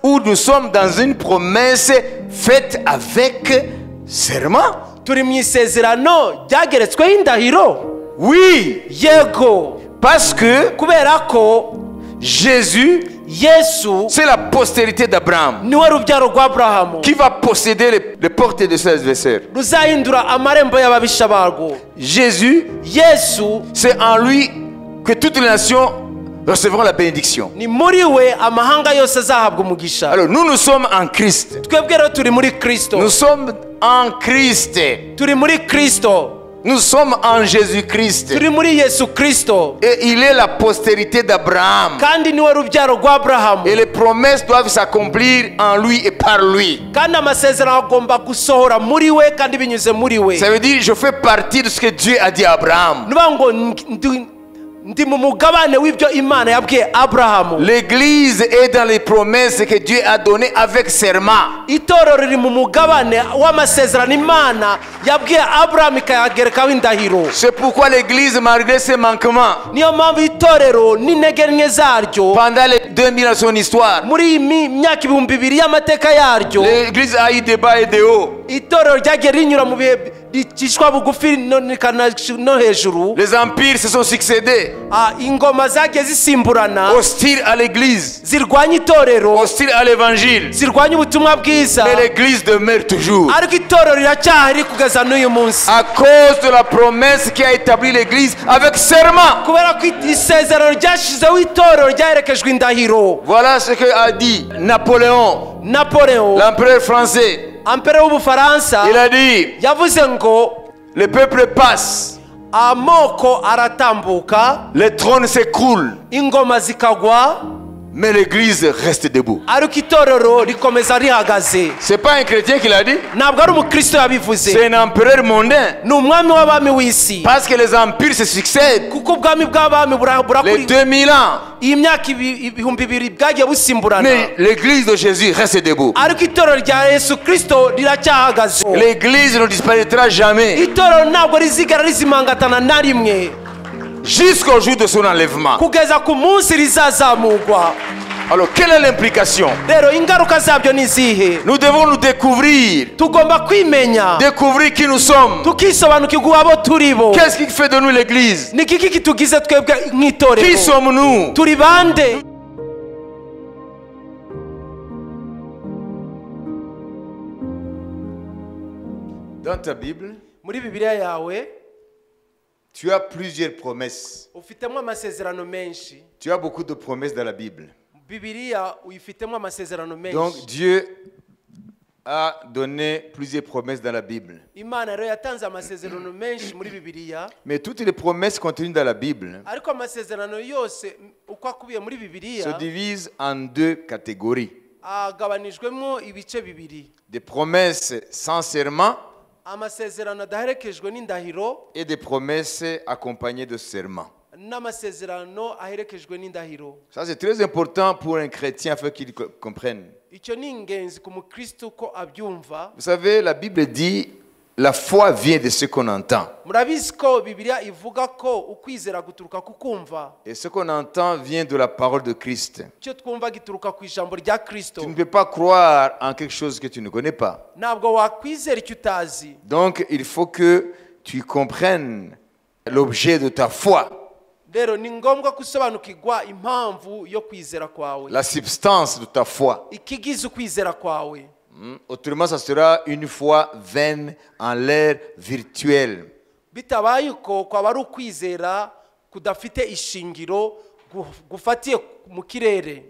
où nous sommes dans une promesse faite avec serment. turi mu isezerano ryageretsweho indahiro. Oui, Yego, parce que kubera ko Jésus, Yesu c'est la postérité d'Abraham niwe rubyaro rwa Aburahamu qui va posséder les portes de ses adversaires. ruzahindura amarembo y'ababisha barwo. Jésus, Yesu c'est en lui que toutes les nations recevront la bénédiction. ni muri we amahanga yose azahabwa umugisha. Alors nous sommes en Christ. Twebwe rero turi muri Kristo. Nous sommes en Christ. Turi muri Kristo. Nous sommes en Jésus-Christ. Turi muri Yesu Kristo. Et il est la postérité d'Abraham. Kandi niwe rubyaro rwa Aburahamu. Et les promesses doivent s'accomplir en lui et par lui. Kandi amasezerano agomba gusohora muri we kandi binyuze muri we. Ça veut dire je fais partie de ce que Dieu a dit à Abraham. Nuvuga ngo ndi mu mugabane w'ibyo Imana yabwiye Aburahamu. L'église est dans les promesses que Dieu a données avec serment. Itorero riri mu mugabane w'amasezerano Imana yabwiye Aburahamu ikayagerekaho indahiro. C'est pourquoi l'église, malgré ses manquements, Niyo mpamvu itorero n'intege nke zaryo pendant les 2000 ans de son histoire, muri iyi myaka 2000 y'amateka yaryo, l'église a eu des bas et des hauts. itorero ryagiye rinyura mu bihe ricishwa bugufi no hejuru. Les empires se sont succédés, Ingoma zagiye zisimburana hostiles à l'église, zirwanya itorero, hostiles à l'évangile. zirwanya ubutumwa bwiza, Mais l'église demeure toujours. ariko itorero riracyahari kugeza n'uyu munsi À cause de la promesse qui a établi l'église avec serment. kubera ko isezerano ryashizeho itorero ryaherekejwe indahiro. Voilà ce que a dit Napoléon, Napoleon, l'empereur français. ampere w'ubufaransa, Il a dit, yavuze ngo le peuple passe, amoko aratambuka, les trônes s'écroulent, ingoma zikagwa, mais l'église reste debout. ariko itorero rikomeza rihagaze. C'est pas un chrétien qui l'a dit, Ntabwo ari umukristo yabivuze, c'est un empereur mondain. ni umwami w'abami w'isi. Parce que les empires se succèdent. Kuko ubwami bw'abami Les burakuri 2000 ans. iyi myaka 2000 bwagiye busimburana, Mais l'église de Jésus reste debout. ariko itorero rya Yesu Kristo riracyahagaze. L'église ne disparaîtra jamais Itorero ntabwo rizigara rizimangatana na rimwe jusqu'au jour de son enlèvement. kugeza ku munsi rizazamurwa. Alors, quelle est l'implication? Rero ingaruka zabyo ni izihe? Nous devons nous découvrir, Tugomba kwimenya, découvrir qui nous sommes. tukisobanukirwa abo turi bo. Qu'est-ce qui fait de nous l'église? Ni kiki kitugize twebwe Qui nk'itorero? sommes-nous? Turi bande? Dans ta Bible, Muri Bibiliya yawe tu as plusieurs promesses. ufitemo amasezerano menshi. Tu as beaucoup de promesses dans la Bible. Bibiliya uyifitemo amasezerano Donc menshi. Dieu a donné plusieurs promesses dans la Bible. Imana rero yatanze amasezerano menshi muri Bibiliya, Mais toutes les promesses contenues dans la Bible ariko amasezerano yose uko akubiye muri se Bibiliya divisent en deux catégories. agabanijwemo ibice bibiri: Des promesses sans serment amasezerano adaherekejwe n'indahiro et des promesses accompagnées de serment. n'amasezerano aherekejwe n'indahiro. Ça, c'est très important pour un chrétien afin qu'il comprenne. Icyo ni ingenzi ku mukristo ko abyumva. Vous savez, la Bible dit la foi vient de ce qu'on entend. Murabizi ko Bibiliya ivuga ko ukwizera guturuka ku kumva, Et ce qu'on entend vient de la parole de Christ. icyo twumva gituruka ku ijambo rya Kristo. Tu ne peux pas croire en quelque chose que tu ne connais pas. Ntabwo wakwizera icyo utazi. Donc, il faut que tu comprennes l'objet de ta foi, Rero ni ngombwa gusobanukirwa impamvu yo kwizera kwawe, la substance de ta foi. ikigize ukwizera kwawe. Autrement, ça sera une foi vaine en l'air virtuel. Bitabaye uko kwaba ari ukwizera kudafite ishingiro gufatiye mu kirere,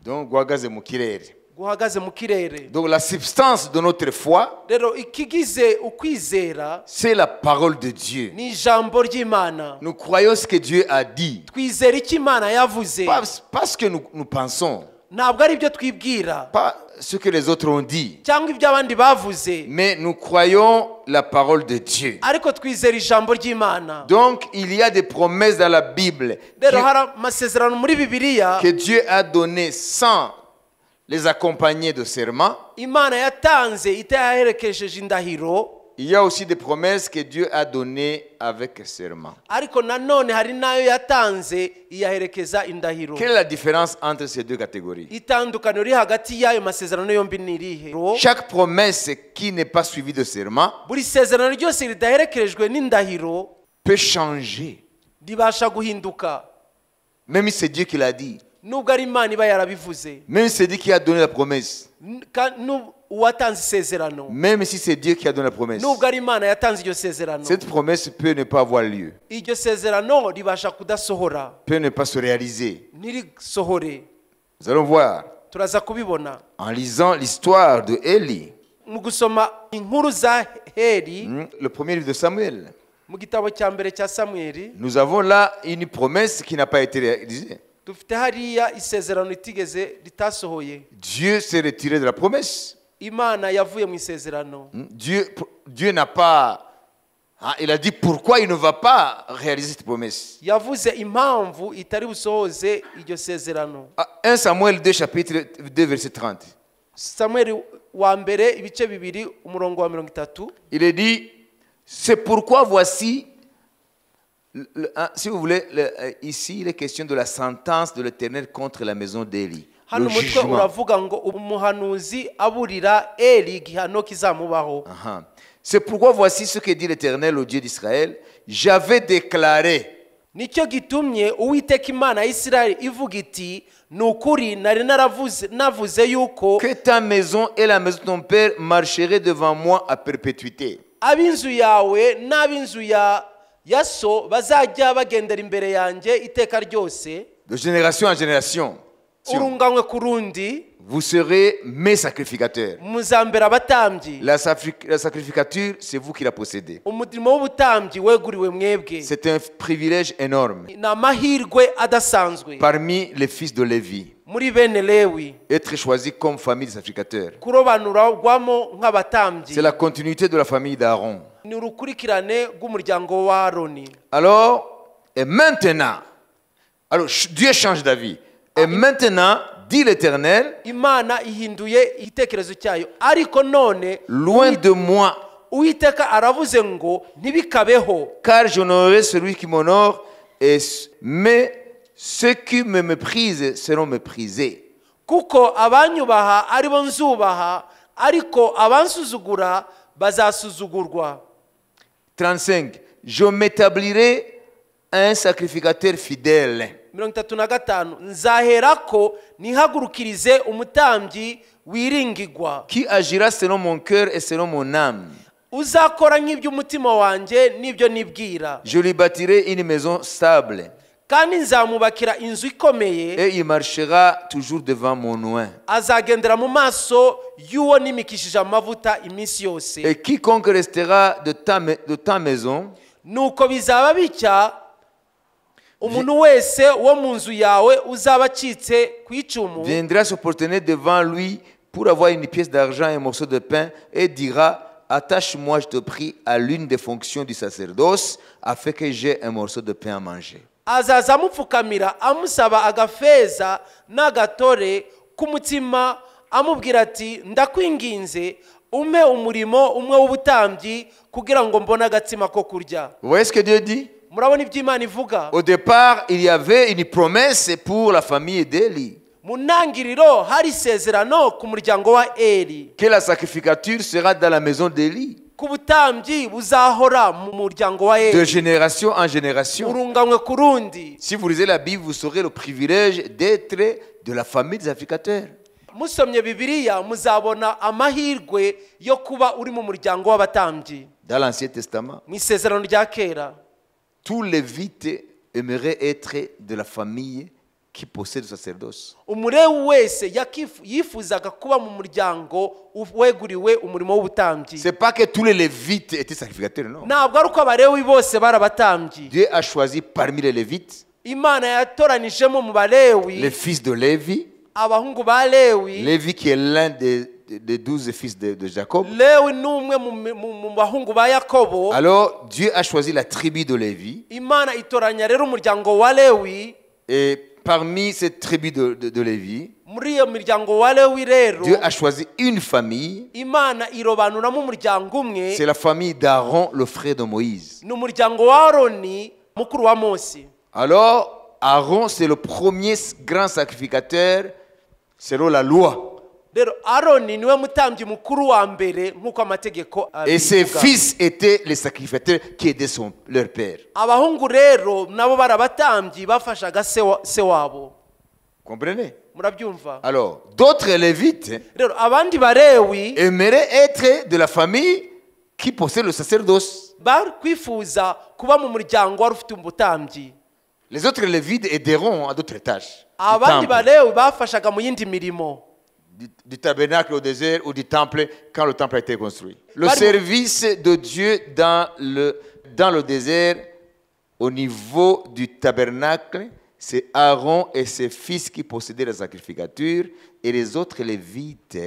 Donc, guhagaze mu kirere. guhagaze mu kirere. Donc, la substance de notre foi, Rero ikigize ukwizera c'est la parole de Dieu. ni ijambo ry'Imana. Nous croyons ce que Dieu a dit. Twizera icyo Imana yavuze, Pas ce que nous pensons, ntabwo ari ibyo twibwira pas ce que les autres ont dit, cyangwa ibyo abandi bavuze, mais nous croyons la parole de Dieu. ariko twizera ijambo ry'Imana. Donc, il y a des promesses dans la Bible Rero hari amasezerano muri Bibiliya que Dieu a données sans les accompagner de serment. Imana yatanze itayaherekejeje indahiro. il y a aussi des promesses que Dieu a données avec serment. ariko nanone hari nayo yatanze iyaherekeza indahiro. Quelle est la différence entre ces deux catégories? Itandukaniro riri hagati y'ayo masezerano yombi ni irihe? Chaque promesse qui n'est pas suivie de serment buri sezerano ryose ridaherekerejwe n'indahiro peut changer. ribasha guhinduka, Même si c'est Dieu qui l'a dit. nubwo ari Imana iba yarabivuze, Même si c'est Dieu qui a donné la promesse. uwatanze isezerano, Même si c'est Dieu qui a donné la promesse. nubwo ari Imana yatanze iryo sezerano, Cette promesse peut ne pas avoir lieu. iryo sezerano ribasha kudasohora, Peut ne pas se réaliser. ntirisohore. Nous allons voir. Turaza kubibona En lisant l'histoire de Élie. mu gusoma inkuru za Heli Le premier livre de Samuel. mu gitabo cya mbere cya Samweli. Nous avons là une promesse qui n'a pas été réalisée. Dufite hariya isezerano ritasohoye. Dieu s'est retiré de la promesse. Imana yavuye mu isezerano. Dieu n'a pas... il a dit pourquoi il ne va pas réaliser cette promesse. Yavuze impamvu itari busohoze iryo sezerano. 1 Samuel 2 chapitre 2 verset 30. Samweli wa mbere ibice bibiri umurongo wa 30. Il est dit, c'est pourquoi voici, si vous voulez, ici il est question de la sentence de l'Éternel contre la maison d'Élie. Hano Le mutwe jugement. uravuga ngo umuhanuzi aburira Eli igihano kizamubaho. C'est pourquoi voici ce que dit l'Éternel au Dieu d'Israël. J'avais déclaré. Nicyo gitumye Uwiteka Imana ya Isirayeli ivuga iti nukuri nari navuze yuko Que ta maison et la maison de ton père marcheraient devant moi à perpétuité. ab'inzu yawe n'ab'inzu ya so bazajya bagendera imbere yanjye iteka ryose, De génération en génération. urunganywe ku rundi, Vous serez mes sacrificateurs. muzambera abatambyi. La sacrificature, c'est vous qui la possédez. Umurimo w'ubutambyi weguriwe mwebwe. C'est un privilège énorme. Ni amahirwe adasanzwe Parmi les fils de Lévi, muri bene Lewi être choisi comme famille de sacrificateurs. kurobanurwamo nk'abatambyi. C'est la continuité de la famille d'Aaron. Ni urukurikirane rw'umuryango wa Aroni. Alors, et maintenant, Dieu change d'avis. Et maintenant, dit l'Éternel, Imana ihinduye igitekerezo cyayo, ariko none loin de moi, Uwiteka aravuze ngo ntibikabeho, car j'honorerai celui qui m'honore, mais ceux qui me méprisent seront méprisés. kuko abanyubaha aribo nzubaha, ariko abansuzugura bazasuzugurwa. 35. Je m'établirai un sacrificateur fidèle. 35 nzaherako nihagurukirize umutambyi wiringigwa, Qui agira selon mon cœur et selon mon âme. uzakora nk'iby'umutima wanjye n'ibyo nibwira, Je lui bâtirai une maison stable. kandi nzamubakira inzu ikomeye, Et il marchera toujours devant mon oin. azagendera mu maso y'uwo nimikishije amavuta iminsi yose. Et quiconque restera de ta maison Nuko bizaba bitya, umuntu wese wo mu nzu yawe uzaba acitse ku icumu viendra se prosterner devant lui pour avoir une pièce d'argent et un morceau de pain et dira, attache-moi, je te prie, à l'une des fonctions du sacerdoce afin que j'aie un morceau de pain à manger. azaza amupfukamira amusaba agafeza n'agatore k'umutima, amubwira ati ndakwinginze umpe umurimo umwe w'ubutambyi kugira ngo mbone agatsima ko kurya. Vous voyez ce que Dieu dit? Murabona ibyo Imana ivuga? Au départ, il y avait une promesse pour la famille d'Élie. Mu ntangiriro hari isezerano ku muryango wa Eli, Que la sacrificature sera dans la maison d'Élie. ku butambyi buzahora mu muryango wa De Eli, génération en génération. urunganywe ku rundi. Si vous lisez la Bible, vous aurez le privilège d'être de la famille des sacrificateurs. Musomye Bibiliya muzabona amahirwe yo kuba uri mu muryango w'abatambyi. Dans l'Ancien Testament, Mu isezerano rya kera tous les Lévites aimeraient être de la famille qui possède le sacerdoce. umulewi wese yifuzaga kuba mu muryango weguriwe umurimo w'ubutambyi. C'est pas que tous les Lévites étaient sacrificateurs, non. Ntabwo ari uko abalewi bose bari abatambyi. Dieu a choisi parmi les Lévites Imana yatoranijemo mu balewi les fils de Lévi. abahungu ba Lewi. Lévi qui est l'un des 12 fils de Jacob. Lewi ni umwe mu bahungu ba Yakobo. Alors Dieu a choisi la tribu de Lévi. Imana itoranya rero umuryango wa Lewi. Et parmi cette tribu de Lévi, muri iyo miryango wa lewi rero Dieu a choisi une famille. imana irobanuramo umuryango umwe, C'est la famille d'Aaron, le frère de Moïse. ni umuryango wa aroni mukuru wa mose. Alors, Aaron, c'est le premier grand sacrificateur selon la loi. rero aroni niwe mutambyi mukuru wa mbere nk'uko amategeko Et ses abivuga. fils étaient les sacrificateurs qui aidaient leur père. abahungu rero nabo bari abatambyi bafashaga se wabo. Comprenez? murabyumva? Alors, d'autres Lévites rero abandi barewi aimeraient être de la famille qui possède le sacerdoce. bari kwifuza kuba mu muryango wari ufite ubutambyi. Les autres Lévites aideront à d'autres tâches. abandi barewi bafashaga mu yindi mirimo Du tabernacle au désert ou du temple quand le temple a été construit. Le Pardon. service de Dieu dans le désert au niveau du tabernacle, c'est Aaron et ses fils qui possédaient la sacrificature et les autres Lévites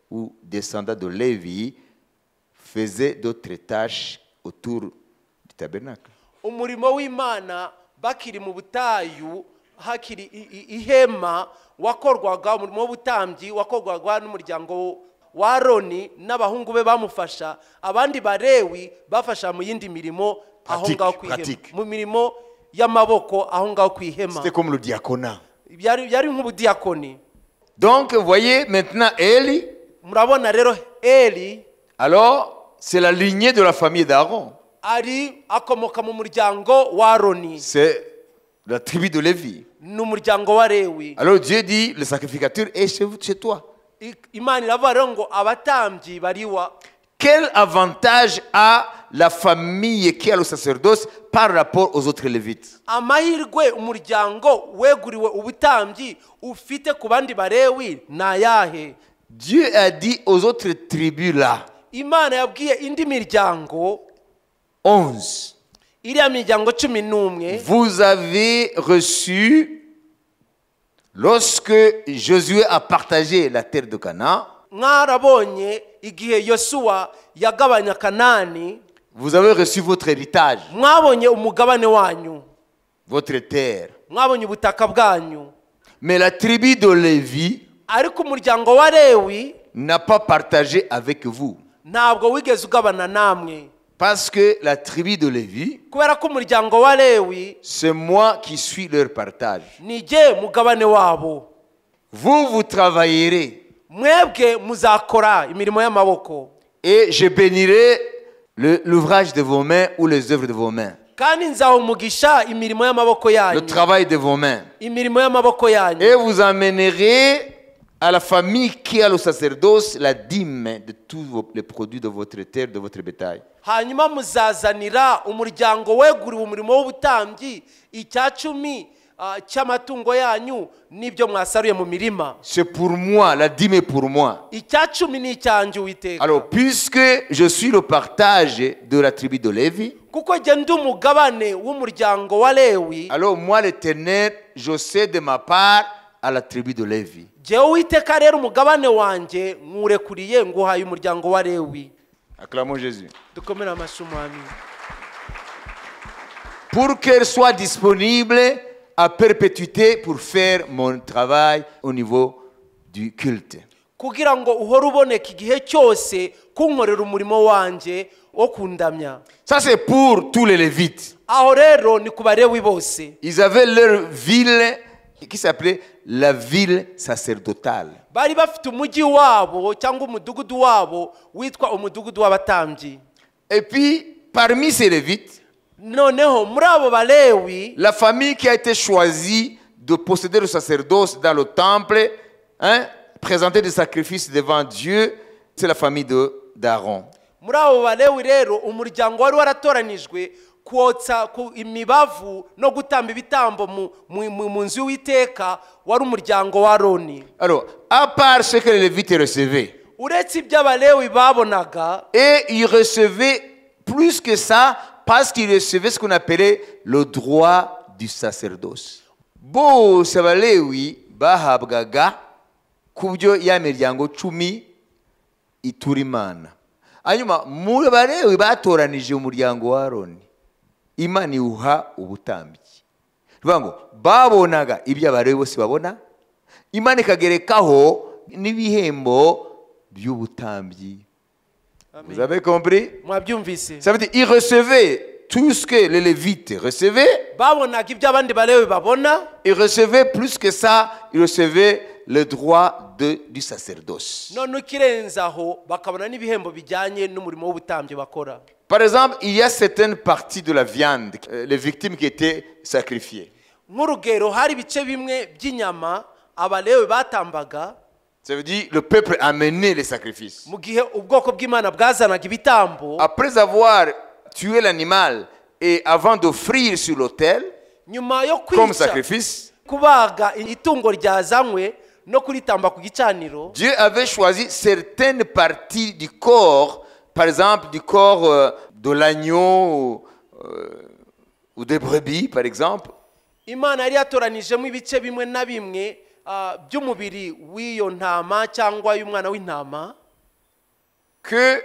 ou descendants de Lévi faisaient d'autres tâches autour du tabernacle. umurimo w'imana bakiri mu butayu hakiri ihema wakorwaga, umurimo w'ubutambyi wakorwaga n'umuryango wa aroni n'abahungu be bamufasha. abandi barewi bafasha mu yindi mirimo aho ngaho ku ihema, mu mirimo y'amaboko aho ngaho ku ihema. C'était comme le diaconat. byari nk'ubudiyakoni. Donc, vous voyez maintenant Élie. murabona rero eli Alors, c'est la lignée de la famille d'Aaron. ari akomoka mu muryango wa aroni, C'est la tribu de Lévi. ni umuryango wa lewi. Alors Dieu dit, le sacrificateur est chez toi. imana iravuga rero ngo abatambyi bariwa. Quel avantage a la famille qui a le sacerdoce par rapport aux autres Lévites? amahirwe umuryango weguriwe ubutambyi ufite ku bandi barewi ni ayahe? Dieu a dit aux autres tribus là, imana yabwiye indi miryango 11, iriya miryango 11, vous avez reçu, lorsque Josué a partagé la terre de Canaan, mwarabonye igihe yosuwa yagabanya kanani, vous avez reçu votre héritage, mwabonye umugabane wanyu, votre terre. mwabonye ubutaka bwanyu. Mais la tribu de Lévi ariko umuryango wa lewi n'a pas partagé avec vous. ntabwo wigeze ugabana namwe, Parce que la tribu de Lévi, kubera ko umuryango wa lewi c'est moi qui suis leur partage. ni jye mugabane wabo. Vous travaillerez mwebwe muzakora imirimo y'amaboko, et je bénirai l'ouvrage de vos mains ou les œuvres de vos mains, kandi nzaha umugisha imirimo y'amaboko le yanyu, travail de vos mains. imirimo y'amaboko yanyu. Et vous amènerez à la famille qui a le sacerdoce la dîme de tous les produits de votre terre, de votre bétail. hanyuma muzazanira umuryango weguriwe umurimo w'ubutambyi icya cumi cy'amatungo yanyu n'ibyo mwasaruye mu mirima. C'est pour moi, la dîme est pour moi. icya cumi ni icyanjye Uwiteka. Alors, puisque je suis le partage de la tribu de Lévi, kuko jye ndi umugabane w'umuryango wa lewi, alors moi l'Éternel, je sais de ma part à la tribu de Lévi. jyewe Uwiteka rero umugabane wanjye nkurekuriye nguhaye umuryango wa lewi. Acclamons Jésus. dukomere amashyi umwami. Pour qu'elle soit disponible à perpétuité pour faire mon travail au niveau du culte. kugira ngo uhore uboneka igihe cyose kunkorera umurimo wanjye wo kundamya. Ça c'est pour tous les Lévites. aho rero ni ku barewi bose. Ils avaient leur ville qui s'appelait la ville sacerdotale. bari bafite umujyi wabo cyangwa umudugudu wabo witwa umudugudu w'abatambyi. Et puis, parmi ces Lévites, noneho muri abo balewi la famille qui a été choisie de posséder le sacerdoce dans le temple, présenter des sacrifices devant Dieu, c'est la famille d'Aaron. muri abo balewi rero umuryango wari waratoranijwe kwotsa imibavu no gutamba ibitambo mu nzu y'Uwiteka wari umuryango wa Aroni. Alors, à part ce que les Lévites recevaient, uretse ibyo abalewi babonaga, et ils recevaient plus que ça parce qu'ils recevaient ce qu'on appelait le droit du sacerdoce. Bose abalewi bahabwaga kubyo ya miryango 10 itura Imana. Hanyuma muri balewi batoranije umuryango wa Aroni, Imana iwuha ubutambyi. ngo babonaga ibyo abalewi bose babona, Imana ikagerekaho n'ibihembo by'ubutambyi. Vous avez compris? Mwabyumvise? Ça veut dire ils recevaient tout ce que les Lévites recevaient. Babonaga ibyo abandi balewi babona. Ils recevaient plus que ça, ils recevaient le droit du sacerdoce. None ukirenzaho bakabona n'ibihembo bijyanye n'umurimo w'ubutambyi bakora. Par exemple, il y a certaines parties de la viande, les victimes qui étaient sacrifiées. Nk'urugero hari ibice bimwe by'inyama abalewi batambaga. Ça veut dire le peuple amenait les sacrifices. Mu gihe ubwoko bw'Imana bwazanaga ibitambo. Après avoir tué l'animal et avant d'offrir sur l'autel nyuma yo comme kwica sacrifice, kubaga itungo ryazanywe no kuritamba ku gicaniro, Dieu avait choisi certaines parties du corps, par exemple du corps de l'agneau ou des brebis, par exemple. Imana yari yatoranijemo ibice bimwe na bimwe by'umubiri w'iyo ntama cyangwa y'umwana w'intama, que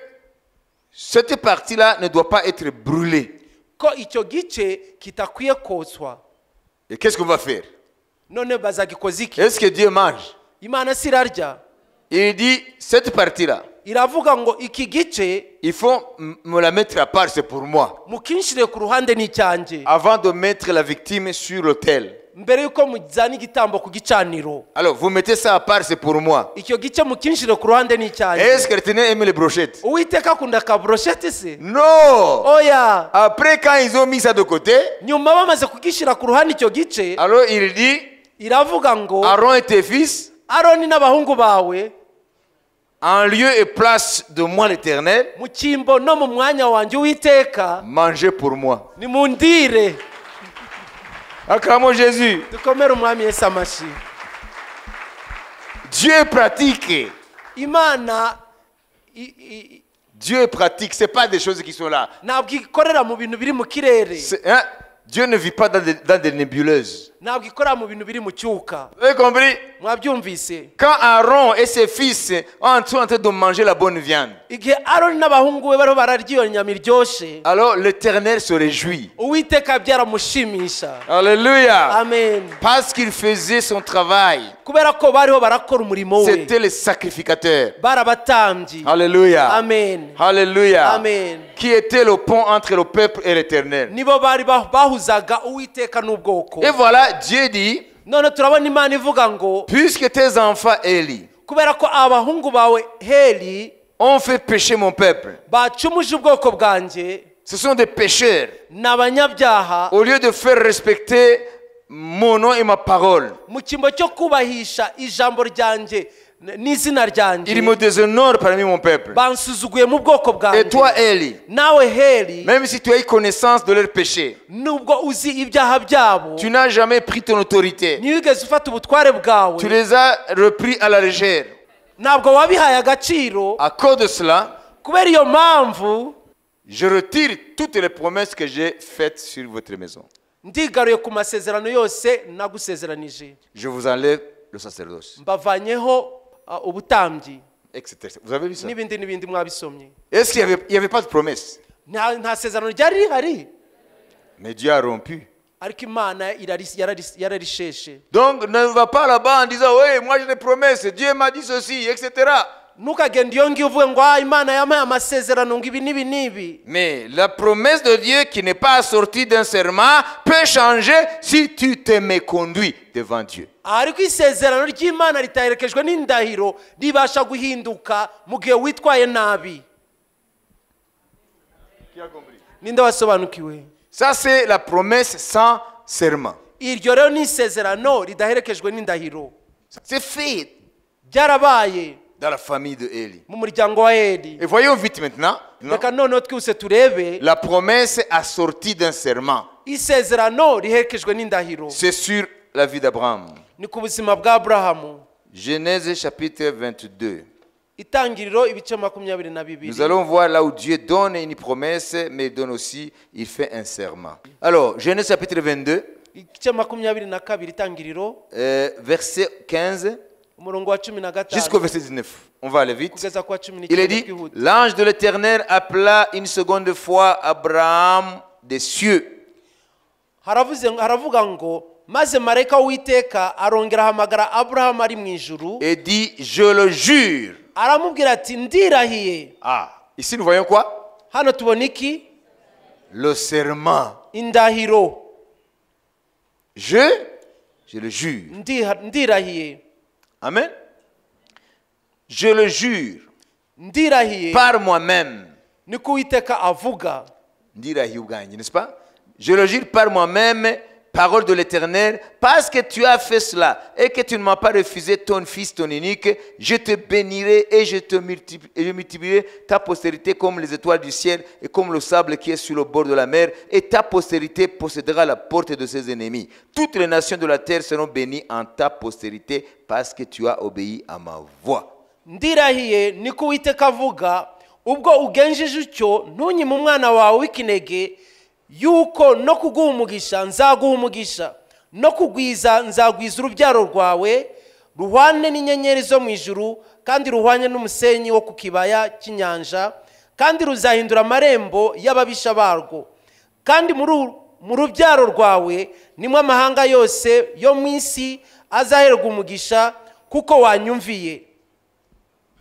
cette partie-là ne doit pas être brûlée. ko icyo gice kitakwiye kotswa. Et qu'est-ce qu'on va faire? None bazagikoza iki? Est-ce que Dieu mange? Imana sirarya. Il dit, cette partie-là, Iravuga ngo iki gice il faut me la mettre à part, c'est pour moi. mukinshire ku ruhande n'icyanjye. Avant de mettre la victime sur l'autel. Mbere yuko mujyana igitambo ku gicaniro. Alors, vous mettez ça à part, c'est pour moi. Icyo gice mukinshire ku ruhande n'icyanjye. Est-ce que l'Éternel aime les brochettes? Uwiteka akunda ka brochette se? Non! Oya. Après, quand ils ont mis ça de côté, Nyuma bamaze kugishira ku ruhande icyo gice, alors il dit, iravuga ngo Aaron et tes fils, Aroni n'abahungu bawe en lieu et place de moi l'Éternel, mu cyimbo no mu mwanya wanjye Uwiteka mangez pour moi. nimundire. Acclamons Jésus. Dukomere umwami Yesu amashi. Dieu est pratique. Imana Dieu est pratique. Ce n'est pas des choses qui sont là. ntabwo ikorera mu bintu biri mu kirere. Dieu ne vit pas dans des nébuleuses. Ntabwo ikorera mu bintu biri mu cyuka. Vous avez compris? Mwabyumvise? Quand Aaron et ses fils sont en train de manger la bonne viande, Igihe Aroni n'abahungu be bariho bararya iyo nyama iryoshe, alors l'Éternel se réjouit. Uwiteka byaramushimisha. Alléluia. Amen. Parce qu'il faisait son travail. Kubera ko bariho barakora umurimo we. C'était les sacrificateurs. Barabatambyi. Alléluia. Amen. Alléluia. Amen. Qui était le pont entre le peuple et l'Éternel. Nibo bari bahuzaga Uwiteka n'ubwoko. Et voilà, Dieu dit, None turabona Imana ivuga ngo puisque tes enfants Élie kubera ko abahungu bawe Heli ont fait pécher mon peuple, bacumuje ubwoko bwanjye, ce sont des pécheurs. n'abanyabyaha, Au lieu de faire respecter mon nom et ma parole, mu cyimbo cyo kubahisha ijambo ryanjye n'izina ils ryanjye, me déshonorent parmi mon peuple. bansuzuguye mu bwoko Et toi, bwanjye. Élie, Nawe Heli, même si tu as eu connaissance de leurs péchés, nubwo uzi ibyaha byabo, tu n'as jamais pris ton autorité. ntiwigeze ufata ubutware bwawe, Tu les as repris à la légère. ntabwo wabihaye agaciro. À cause de cela, Kubera iyo mpamvu je retire toutes les promesses que j'ai faites sur votre maison. ndigaruye ku masezerano yose nagusezeranije, Je vous enlève le sacerdoce, mbavanyeho ubutambyi etc. Vous avez lu ça? n'ibindi mwabisomye. Est-ce qu'il n'y avait pas de promesse? Nta sezerano ryari rihari, Mais Dieu a rompu. ariko Imana yararisheshe. Donc ne va pas là-bas en disant oui, moi j'ai des promesses, Dieu m'a dit ceci, etc. Ntukagende iyo ngiyo uvuge ngo Imana yampaye amasezerano ngo ibi n'ibi n'ibi. Mais la promesse de Dieu qui n'est pas assortie d'un serment peut changer si tu te méconduis devant Dieu. Ariko isezerano ry'Imana ritaherekejwe n'indahiro ribasha guhinduka mu gihe witwaye nabi. Ninde wasobanukiwe? Ça c'est la promesse sans serment. Iryo rero ni isezerano ridaherekejwe n'indahiro. C'est fait Byarabaye dans la famille de Élie. mu muryango wa Eli. Et voyons vite maintenant. Reka noneho twese turebe La promesse assortie d'un serment. isezerano riherekejwe n'indahiro. C'est sur la vie d'Abraham. Ni ku buzima bwa Aburahamu. Genèse chapitre 22. Itangiriro ibice 22. Nous allons voir là où Dieu donne une promesse, mais il donne aussi, il fait un serment. Alors, Genèse chapitre 22, Igice 22 itangiriro verset 15 umurongo wa 15 jusqu'au verset 19. On va aller vite. kugeza kwa Il est dit, 19. l'ange de l'Éternel appela une seconde fois Abraham des cieux. Haravuga ngo maze marayika w'Uwiteka arongera ahamagara Aburahamu ari mu ijuru et dit, je le jure. aramubwira ati ndirahiye. Ah, ici nous voyons quoi? Hano tubona iki? Le serment. Indahiro. Je le jure. Ndirahiye. Amen. Je le jure Ndirahiye. par moi-même. Niko Uwiteka avuga. Ndirahiye ubwanjye, n'est-ce pas? Je le jure par moi-même, parole de l'Éternel, parce que tu as fait cela et que tu ne m'as pas refusé ton fils, ton unique, je te bénirai et je multiplierai ta postérité comme les étoiles du ciel et comme le sable qui est sur le bord de la mer, et ta postérité possédera la porte de ses ennemis. Toutes les nations de la terre seront bénies en ta postérité parce que tu as obéi à ma voix. Ndirahiye niko Uwiteka avuga, ubwo ugenjeje utyo ntunyime umwana wawe w'ikinege, yuko no kuguha umugisha nzaguha umugisha, no kugwiza nzagwiza urubyaro rwawe ruhwane n'inyenyeri zo mu ijuru, kandi ruhwanye n'umusenyi wo ku kibaya cy'inyanja, kandi ruzahindura amarembo y'ababisha barwo. Kandi mu rubyaro rwawe nimwe amahanga yose yo mu isi azaherwa umugisha, kuko wanyumviye.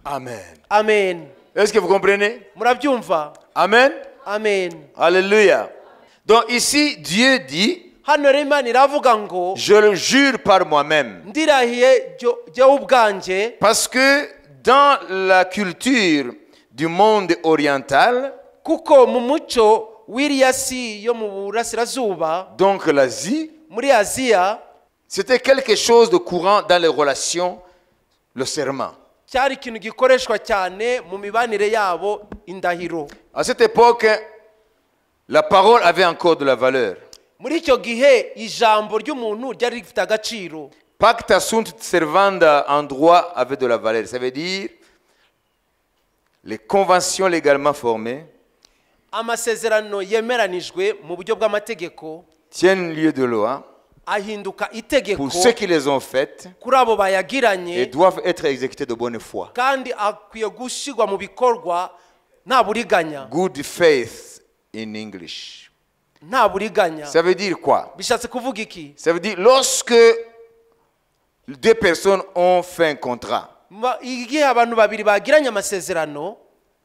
Amen. Amen. Est-ce que vous comprenez? Murabyumva? Amen. Amen. Alléluia. Donc ici, Dieu dit, hano rero Imana iravuga ngo je le jure par moi-même. ndirahiye jyewe ubwanjye. Parce que dans la culture du monde oriental, kuko mu muco w'iriya si yo mu burasirazuba, donc l'Asie, muri Aziya, c'était quelque chose de courant dans les relations, le serment. cyari ikintu gikoreshwa cyane mu mibanire yabo, indahiro. À cette époque, la parole avait encore de la valeur. Muri icyo gihe ijambo ry'umuntu ryari rifite agaciro. Pacta sunt servanda en droit avait de la valeur. Ça veut dire les conventions légalement formées Amasezerano yemeranijwe mu buryo bw'amategeko tiennent lieu de loi ahinduka itegeko pour ceux qui les ont faites kuri abo et bayagiranye, doivent être exécutés de bonne foi. kandi akwiye gushyirwa mu bikorwa nta buriganya. Good faith in English. Nta buriganya. Ça veut dire quoi? Bishatse kuvuga iki? Ça veut dire lorsque deux personnes ont fait un contrat, Igihe abantu babiri bagiranye amasezerano,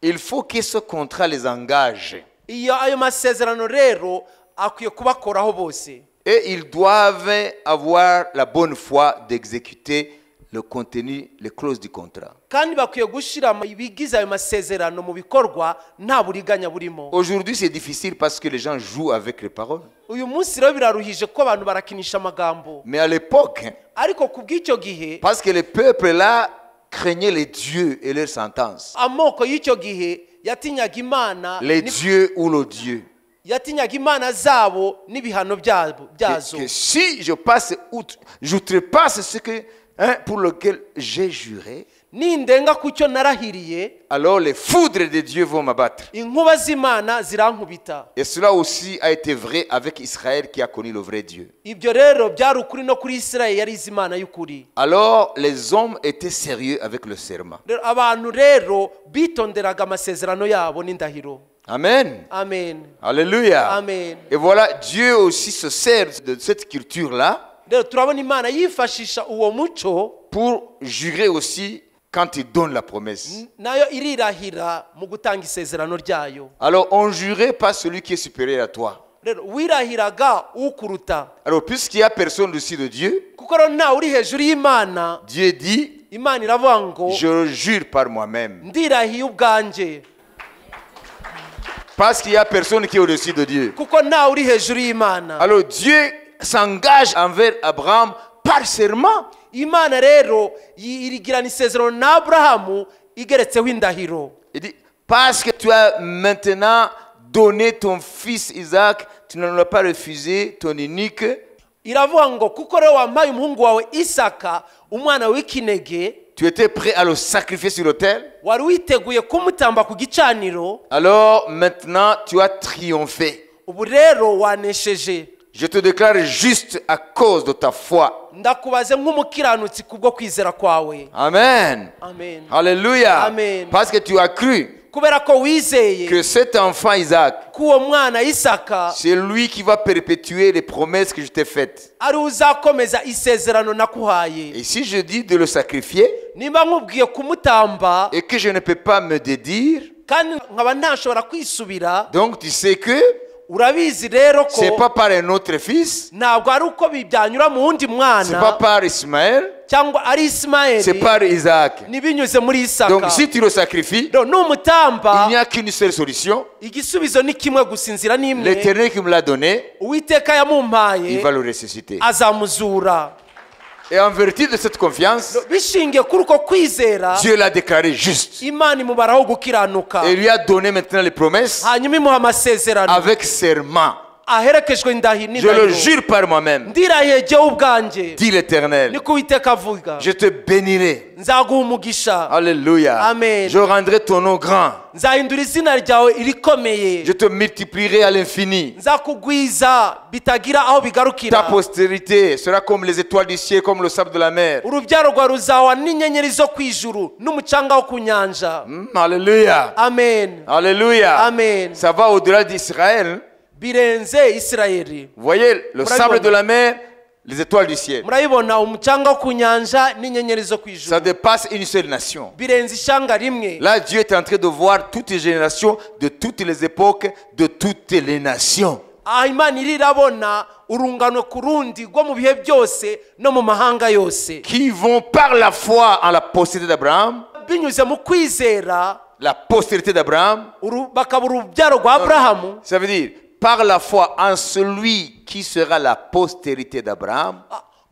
il faut que ce contrat les engage. iyo ayo masezerano rero akwiye kubakoraho bose. Et ils doivent avoir la bonne foi d'exécuter le contenu, les clauses du contrat. Kandi bakwiye gushyira ibigize ayo masezerano mu bikorwa nta buriganya burimo. Aujourd'hui, c'est difficile parce que les gens jouent avec les paroles. Uyu munsi rero biraruhije ko abantu barakinisha amagambo. Mais à l'époque, Ariko kubw'icyo gihe, parce que le peuple là craignait les dieux et leurs sentences. amoko y'icyo gihe yatinyaga Imana, Les dieux ou le Dieu. yatinyaga Imana zabo n'ibihano byazo. Que si je passe outre, j'outrepasse ce que, pour lequel j'ai juré, Nindenga ku cyo narahiriye, alors les foudres de Dieu vont m'abattre. inkuba z'Imana zirankubita. Et cela aussi a été vrai avec Israël qui a connu le vrai Dieu. Ibyo rero byari ukuri no kuri Isirayeli yari izi Imana y'ukuri. Alors les hommes étaient sérieux avec le serment. Abantu rero bitonderaga amasezerano yabo n'indahiro. Amen. Amen. Alléluia. Amen. Et voilà, Dieu aussi se sert de cette culture-là Rero turabona Imana yifashisha uwo muco pour jurer aussi quand il donne la promesse. nayo irirahira mu gutanga isezerano ryayo. Alors on jurait pas celui qui est supérieur à toi. Rero wirahiraga ukuruta. Alors puisqu'il n'y a personne au-dessus de Dieu, Kuko rero nta uri hejuru y'Imana, Dieu dit, Imana iravuga ngo je le jure par moi-même. ndirahiye ubwanjye. Parce qu'il n'y a personne qui est au-dessus de Dieu. Kuko nta uri hejuru y'Imana. Alors Dieu s'engage envers Abraham par serment. Imana rero irigirana isezerano na Aburahamu igeretseho indahiro. Il dit, parce que tu as maintenant donné ton fils Isaac, tu ne l'as pas refusé, ton unique. Iravuga ngo kuko rero wampaye umuhungu wawe Isaka, umwana w'ikinege, Tu étais prêt à le sacrifier sur l'autel. wari witeguye kumutamba ku gicaniro. Alors maintenant, tu as triomphé. Ubu rero wanesheje. Je te déclare juste à cause de ta foi. Ndakubaze nk'umukiranutsi kubwo kwizera kwawe. Amen. Amen. Alléluia. Amen. Parce que tu as cru. kubera ko wizeye que cet enfant Isaac, ko uwo mwana Isaka c'est lui qui va perpétuer les promesses que je t'ai faites. ari uzakomeza isezerano nakuhaye. Et si je dis de le sacrifier Niba nkubwiye kumutamba et que je ne peux pas me dédire, kandi nkaba ntashobora kwisubira, donc tu sais que urabizi rero c'est ko pas par un autre fils, ntabwo ari uko byanyura mu wundi c'est pas mwana par Ismaël, cyangwa ari c'est Ismaeli par Isaac. nibinyuze muri Isaka. Donc si tu le sacrifies, il numutamba n'y a qu'une seule solution. igisubizo ni kimwe gusa, inzira ni imwe. L'Éternel qui me l'a donné, Uwiteka il yamumpaye va le ressusciter. azamuzura. Et en vertu de cette confiance, Bishingiye kuri uko kwizera Dieu l'a déclaré juste. Imana imubaraho gukiranuka, Et lui a donné maintenant les promesses hanyuma imuha amasezerano avec serment. aherekejwe Je le indahiro. jure par moi-même, Ndirahiye jyewe ubwanjye, dit l'Éternel, niko Uwiteka avuga, je te bénirai. nzaguha umugisha, Alléluia. Amen. Je rendrai ton nom grand. nzahindura izina ryawe irikomeye, Je te multiplierai à l'infini. nzakugwiza bitagira aho Ta bigarukira. postérité sera comme les étoiles du ciel, comme le sable de la mer. Urubyaro rwawe ruzawa n'inyenyeri zo ku ijuru n'umucanga wo ku nyanja. Alléluia. Amen. Alléluia. Amen. Ça va au-delà d'Israël. Birenze Isirayeli. Vous voyez, le sable de la mer, les étoiles du ciel. Murabibona umucanga wo ku nyanja n'inyenyeri zo ku ijuru. Ça dépasse une seule nation. Birenze ishanga rimwe. Là, Dieu est en train de voir toutes les générations, de toutes les époques, de toutes les nations. Imana irirabona urungano ku rundi rwo mu bihe byose no mu mahanga yose, Qui vont par la foi en la postérité d'Abraham, binyuze mu kwizera la postérité d'Abraham, bakaba urubyaro rwa Aburahamu. ça veut dire par la foi en celui qui sera la postérité d'Abraham,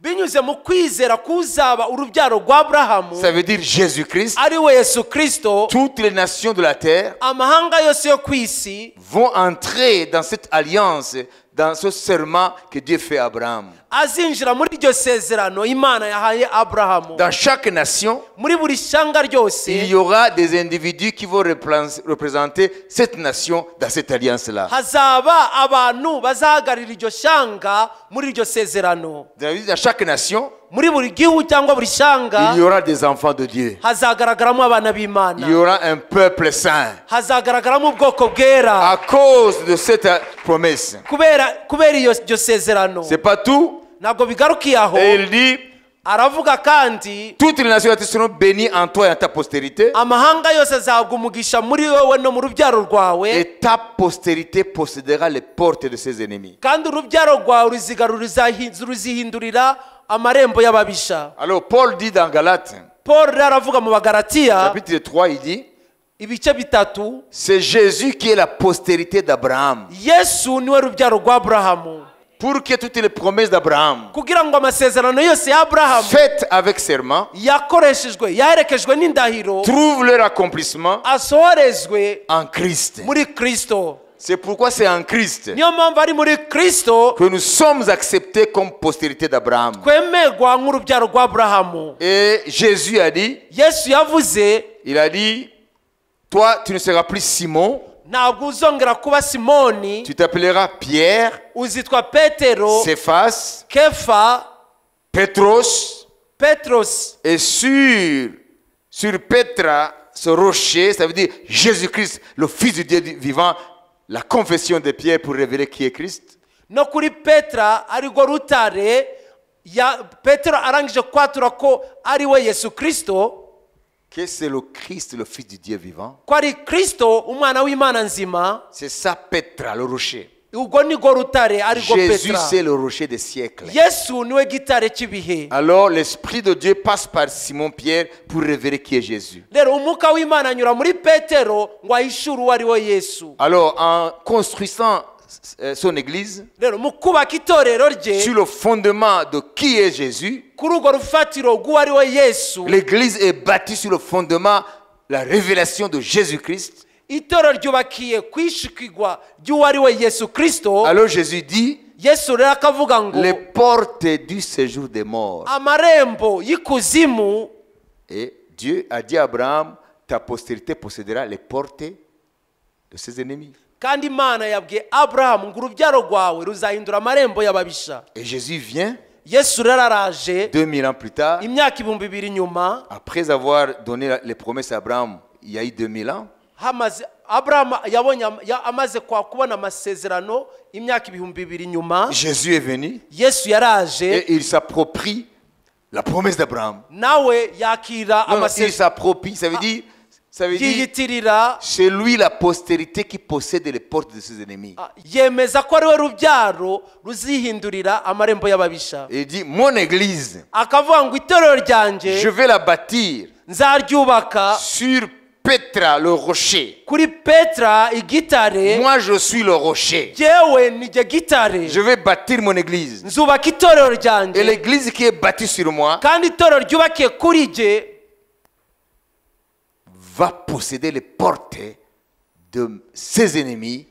Binyuze mu kwizera kuzaba urubyaro rwa Aburahamu, ça veut dire Jésus-Christ. ari we Yesu Kristo, Toutes les nations de la terre amahanga yose yo ku isi vont entrer dans cette alliance, dans ce serment que Dieu fait à Abraham. azinjira muri iryo sezerano Imana yahaye Aburahamu. Dans chaque nation, Muri buri shyanga ryose il y aura des individus qui vont représenter cette nation dans cette alliance-là. hazaba abantu bazahagarira iryo shyanga muri iryo sezerano. Dans chaque nation, Muri buri gihugu cyangwa buri shyanga il y aura des enfants de Dieu. hazagaragaramo abana Il y b'Imana, aura un peuple saint. hazagaragaramo ubwoko bwera. À cause de cette promesse. kubera iryo sezerano. C'est pas tout. Ntabwo bigarukiye aho, Et il dit, aravuga kandi toutes les nations seront bénies en toi et en ta postérité. amahanga yose azahabwa umugisha muri wowe no mu rubyaro rwawe, Et ta postérité possédera les portes de ses ennemis. kandi urubyaro rwawe ruzihindurira amarembo y'ababisha. Alors Paul dit dans Galates, Paul rero aravuga mu Bagalatiya chapitre 3, il dit, ibice bitatu, c'est Jésus qui est la postérité d'Abraham. Yesu niwe rubyaro rwa Aburahamu, Pour que toutes les promesses d'Abraham kugira ngo amasezerano yose ya Aburahamu faites avec serment yaherekejwe n'indahiro trouvent leur accomplissement asohorezwe en Christ. muri Kristo. C'est pourquoi c'est en Christ Niyo mpamvu ari muri Kristo que nous sommes acceptés comme postérité d'Abraham. twemerwa nk'urubyaro rwa Aburahamu. Et Jésus a dit, Yesu yavuze, il a dit, toi tu ne seras plus Simon, ntabwo uzongera kuba Simoni, tu t'appelleras Pierre, uzitwa Petero, Cephas, Kefa, Petros, Petros, et sur Petra, ce rocher, ça veut dire Jésus-Christ, le Fils du Dieu vivant, la confession de Pierre pour révéler qui est Christ. no kuri Petra arirwo rutare Petero arangije kwatura ko ari we Yesu Kristo, Que c'est le Christ, le Fils du Dieu vivant. ko ari Kristo umwana w'Imana nzima. C'est ça Petra, le rocher. Ubwo nirwo rutare arirwo Jésus, Petra. c'est le rocher des siècles. Yesu niwe gitare cy'ibihe. Alors l'Esprit de Dieu passe par Simon-Pierre pour révéler qui est Jésus. Rero umwuka w'Imana anyura muri Petero ngo ahishure uwo ari we Yesu. Alors en construisant son église Rero mu kubaka itorero rye sur le fondement de qui est Jésus, kuri urwo rufatiro rw'uwo ari we Yesu, l'église est bâtie sur le fondement la révélation de Jésus-Christ. itorero ryubakiye kwishikirwa ry'uwo ari we Yesu Kristo. Alors Jésus dit, Yesu rero akavuga ngo les portes du séjour des morts. amarembo y'ikuzimu, Et Dieu a dit à Abraham, ta postérité possédera les portes de ses ennemis. kandi Imana yabwiye Aburahamu ngo urubyaro rwawe ruzahindura amarembo y'ababisha. Et Jésus vient Yesu rero araje 2000 ans plus tard, imyaka 2000 nyuma, après avoir donné les promesses à Abraham, il y a eu 2000 ans. Abraham yabonye amaze kubona amasezerano imyaka 2000 nyuma. Jésus est venu. Yesu yaraje. Et il s'approprie la promesse d'Abraham. Nawe yakira amasezerano. Il s'approprie, ça veut dire yiyitirira. C'est lui la postérité qui possède les portes de ses ennemis. Yemeza ko ari we rubyaro ruzihindurira amarembo y'ababisha. Il dit mon église. Akavuga ngo itorero ryanje. Je vais la bâtir. Nzaryubaka sur Petra le rocher. Kuri Petra igitare. Moi je suis le rocher. Jewe nije gitare. Je vais bâtir mon église. Nzubaka itorero ryanje. Et l'église qui est bâtie sur moi. Kandi itorero ryubakiye kuri je va posséder les portes de ses ennemis,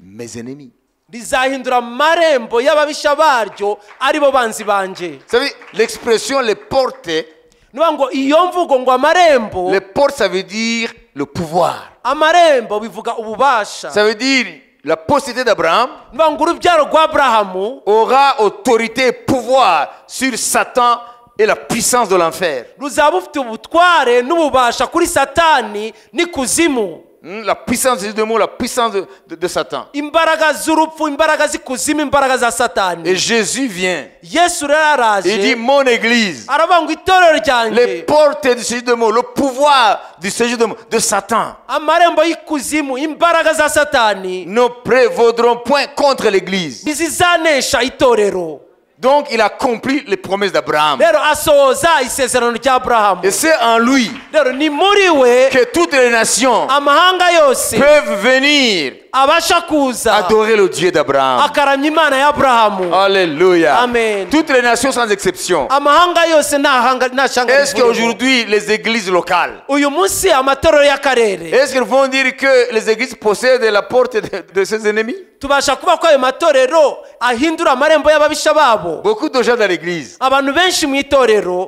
mes ennemis. Rizahindura marembo y'ababisha baryo aribo banzi banje. Vous savez, l'expression les portes, nubango iyo mvugo ngo amarembo, les portes ça veut dire le pouvoir. Amarembo bivuga ububasha. Ça veut dire la postérité d'Abraham nubango urubyaro rwa Abrahamu aura autorité et pouvoir sur Satan et la puissance de l'enfer. Ruzaba ufite ubutware n'ububasha kuri Satani n'ikuzimu. La puissance des démons, la puissance de Satan. Imbaraga z'urupfu, imbaraga z'ikuzimu, imbaraga za Satani. Et Jésus vient. Yesu raraje. Il dit mon église. Aravuga ngo itorero ryanje. Les portes du séjour de mots, le pouvoir du séjour de Satan. Amarembo y'ikuzimu, imbaraga za Satani ne prévaudront point contre l'église. Bizizanesha itorero. Donc il accomplit les promesses d'Abraham. Et c'est en lui que toutes les nations peuvent venir adorer le Dieu d'Abraham. Alléluia. Amen. Toutes les nations sans exception. Est-ce qu'aujourd'hui les églises locales, est-ce qu'ils vont dire que les églises possèdent la porte de ses ennemis? Beaucoup de gens dans l'église,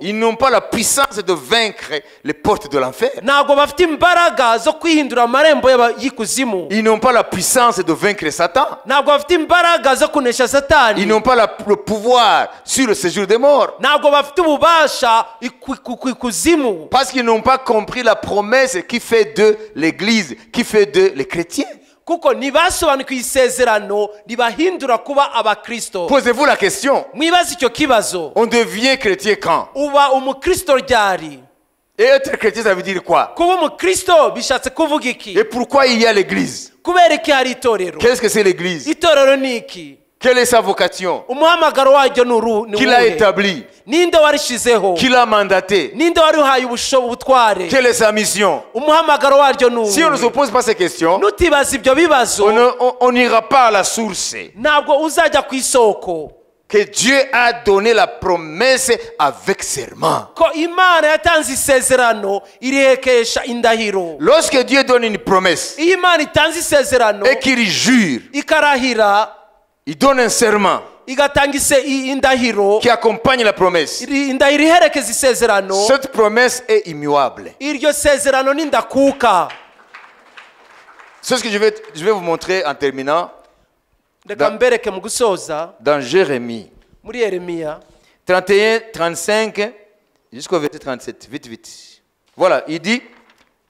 ils n'ont pas la puissance de vaincre les portes de l'enfer. Ils n'ont pas la puissance de vaincre Satan. Ils n'ont pas le pouvoir sur le séjour des morts. Parce qu'ils n'ont pas compris la promesse qui fait de l'église, qui fait de les chrétiens. Posez-vous la question. On devient chrétien quand? Et être chrétien, ça veut dire quoi? Et pourquoi il y a l'église? Qu'est-ce que c'est l'église? Quelle est sa vocation? Qui l'a établi? Qui l'a mandaté? Quelle est sa mission? Si on ne se pose pas ces questions, on n'ira pas à la source. Que Dieu a donné la promesse avec serment. Lorsque Dieu donne une promesse et qu'il jure, il donne un serment qui accompagne la promesse. Cette promesse est immuable. C'est ce que je vais vous montrer en terminant. Dans Jérémie 31, 35 jusqu'au verset 37. Vite. Voilà, il dit: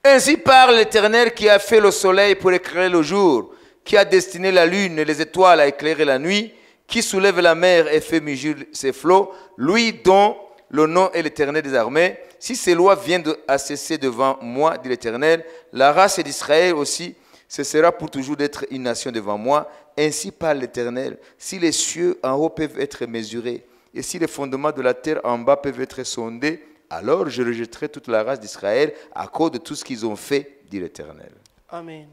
ainsi parle l'Éternel qui a fait le soleil pour éclairer le jour, qui a destiné la lune et les étoiles à éclairer la nuit, qui soulève la mer et fait mugir ses flots, lui dont le nom est l'Éternel des armées. Si ces lois viennent à cesser devant moi, dit l'Éternel, la race d'Israël aussi cessera pour toujours d'être une nation devant moi. Ainsi parle l'Éternel. Si les cieux en haut peuvent être mesurés, et si les fondements de la terre en bas peuvent être sondés, alors je rejetterai toute la race d'Israël à cause de tout ce qu'ils ont fait, dit l'Éternel. Amen.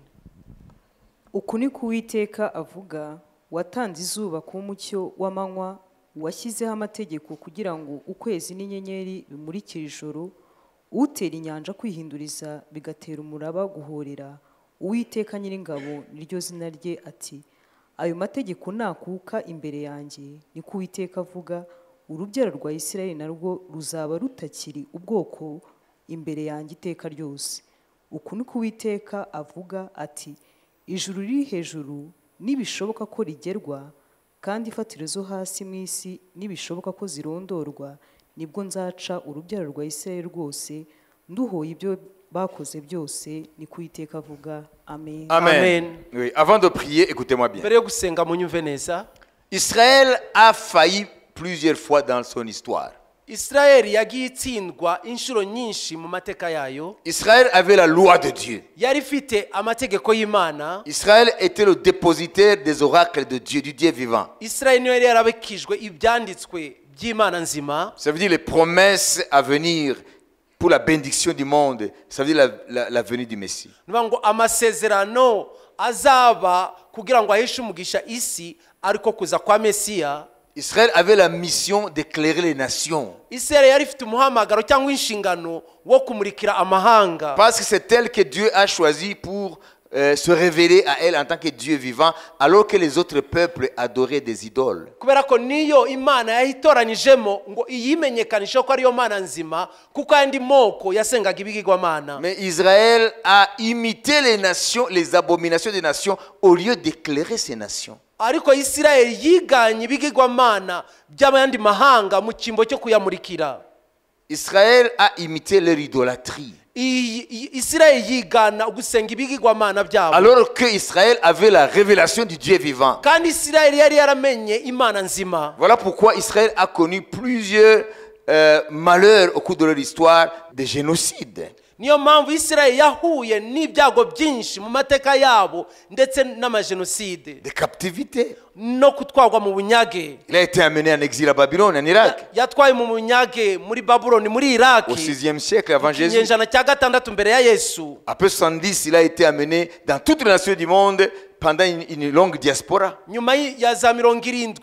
Uku ni ko Uwiteka avuga, watanze izuba ku mucyo w'amanywa, washyizeho amategeko kugira ngo ukwezi n'inyenyeri bimurikire ijoro, utera inyanja kwihinduriza bigatera umuraba guhorera. Uwiteka Nyiringabo niryo zina rye ati: ayo mategeko nakuka imbere yanjye, niko Uwiteka avuga, urubyaro rwa Isirayeli narwo ruzaba rutakiri ubwoko imbere yanjye iteka ryose. Uku niko Uwiteka avuga ati: ijuru riri hejuru nibishoboka ko rigerwa, kandi ifatiro zo hasi mu isi nibishoboka ko zirondorwa, nibwo nzaca urubyaro rwa Isirayeli rwose, nduhoye ibyo bakoze byose, ni ku Uwiteka avuga. Amen. Amen. Amen. Oui, avant de prier, écoutez-moi bien. mbere yo gusenga munyumve neza. Israël a failli plusieurs fois dans son histoire. Israeli yagiye itsindwa inshuro nyinshi mu mateka yayo. Israël avait la loi de Dieu. Yari ifite amategeko y'Imana. Israël était le dépositaire des oracles de Dieu, du Dieu vivant. Israeli niyo yari yarabikijwe ibyanditswe by'Imana nzima. Ça veut dire les promesses à venir pour la bénédiction du monde. Ça veut dire la venue du Messie. Nuvuga ngo amasezerano azaba kugira ngo ahishe umugisha isi ariko kuza kwa Mesiya. Israël avait la mission d'éclairer les nations. Israeli yari ifite umuhamagaro cyangwa inshingano wo kumurikira amahanga. Parce que c'est elle que Dieu a choisi pour se révéler à elle en tant que Dieu vivant, alors que les autres peuples adoraient des idoles. Kubera ko niyo Imana yahitoranijemo ngo iyimenyekanishe ko ariyo Mana nzima, kuko andi moko yasengaga ibigirwamana. Mais Israël a imité les nations, les abominations des nations, au lieu d'éclairer ces nations. Ariko Israeli yiganye ibigirwamana by'abandi mahanga mu cyimbo cyo kuyamurikira. Israël a imité leur idolâtrie. Israeli yigana gusenga ibigirwamana byabo. Alors que Israël avait la révélation du Dieu vivant. Kandi Israeli yari yaramenye Imana nzima. Voilà pourquoi Israël a connu plusieurs malheurs au cours de leur histoire, des génocides. Niyo mpamvu Israeli yahuye n'ibyago byinshi mu mateka yabo ndetse n'amajenoside. Des captivités. No kutwagwa mu bunyage. Il a été amené en exil à Babylone, en Irak. Yatwaye mu bunyage muri Babylone muri Irak. Au 6e siècle avant Jésus. Ikinyejana cya gatandatu mbere ya Yesu. Après 110, il a été amené dans toutes les nations du monde pendant une longue diaspora. Nyuma ya za 70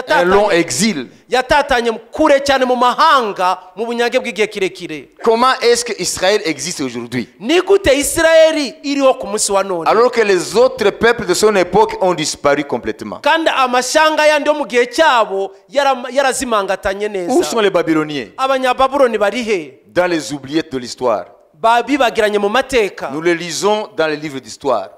Un long exil. yatatanye kure cyane mu mahanga mu bunyage bw'igihe kirekire. Comment est-ce que Israël existe aujourd'hui? Ni gute Israeli iriho ku munsi wa none? Alors que les autres peuples de son époque ont disparu complètement. Kandi amashanga yandi yo mu gihe cyabo yarazimangatanye neza. Où sont les Babyloniens? Abanyababuloni bari he? Dans les oubliettes de l'histoire. Bibagiranye mu mateka. Nous les lisons dans les livres d'histoire.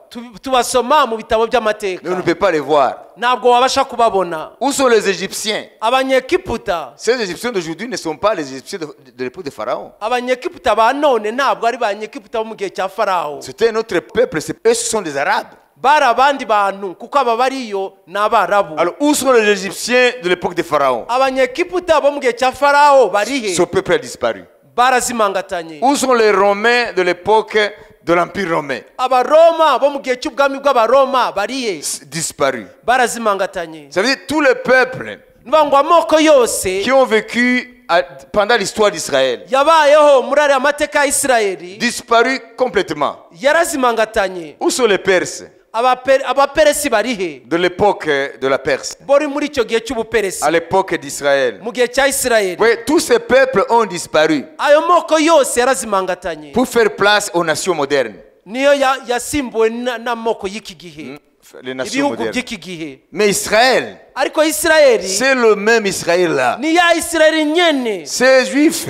Tubasoma mu bitabo by'amateka. Mais on ne peut pas les voir. Ntabwo wabasha kubabona. Où sont les Égyptiens? Abanyegiputa. Ces Égyptiens d'aujourd'hui ne sont pas les Égyptiens de l'époque de Pharaon. Abanyegiputa ba none ntabwo ari banyegiputa bo mu gihe cya Farao. C'était un autre peuple, eux ce sont des Arabes. Bari abandi bantu kuko aba bariyo n'Abarabu. Alors où sont les Égyptiens de l'époque de Pharaon? Abanyegiputa bo mu gihe cya Farao bari he? Ce peuple a disparu. Barazimangatanye. Où sont les Romains de l'époque de l'Empire romain? Abaroma bo mu gihe cy'ubwami bw'Abaroma bari he? Disparu. Barazimangatanye. Ça veut dire tous les peuples Ngo amoko yose qui ont vécu pendant l'histoire d'Israël yabayeho muri ari amateka ya Israeli disparu complètement. yarazimangatanye. Où sont les Perses Abaperesi bari he? de l'époque de la Perse? Bori muri icyo gihe cy'ubuperesi. À l'époque d'Israël. Mu gihe cya Israeli. Oui, tous ces peuples ont disparu Ayo moko yose yarazimangatanye. pour faire place aux nations modernes. Niyo yasimbuwe n'amoko y'iki gihe. Les nations Ibihugu modernes. by'iki gihe. Mais Israël, Ariko Israeli c'est le même Israël là. ni ya Israeli nyene. Ces Juifs